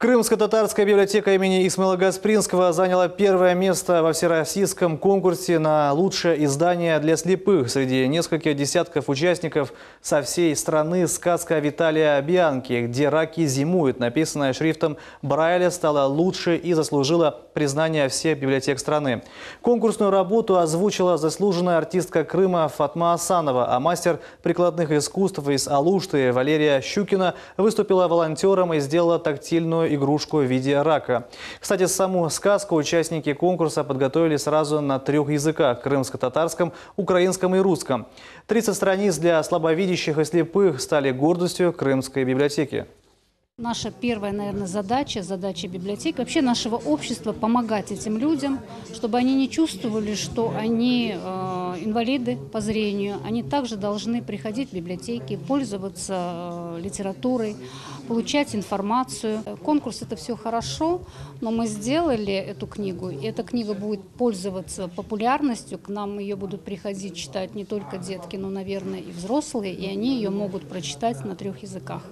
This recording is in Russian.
Крымско-татарская библиотека имени Исмаила Гаспринского заняла первое место во всероссийском конкурсе на лучшее издание для слепых. Среди нескольких десятков участников со всей страны сказка Виталия Бианки, где раки зимуют, написанная шрифтом Брайля, стала лучшей и заслужила признание всех библиотек страны. Конкурсную работу озвучила заслуженная артистка Крыма Фатма Асанова, а мастер прикладных искусств из Алушты Валерия Щукина выступила волонтером и сделала тактильную игрушку в виде рака. Кстати, саму сказку участники конкурса подготовили сразу на 3 языках – крымско-татарском, украинском и русском. 30 страниц для слабовидящих и слепых стали гордостью Крымской библиотеки. Наша первая, наверное, задача библиотеки, вообще нашего общества – помогать этим людям, чтобы они не чувствовали, что они инвалиды по зрению. Они также должны приходить в библиотеки, пользоваться литературой, получать информацию. Конкурс – это все хорошо, но мы сделали эту книгу, и эта книга будет пользоваться популярностью. К нам ее будут приходить читать не только детки, но, наверное, и взрослые, и они ее могут прочитать на 3 языках.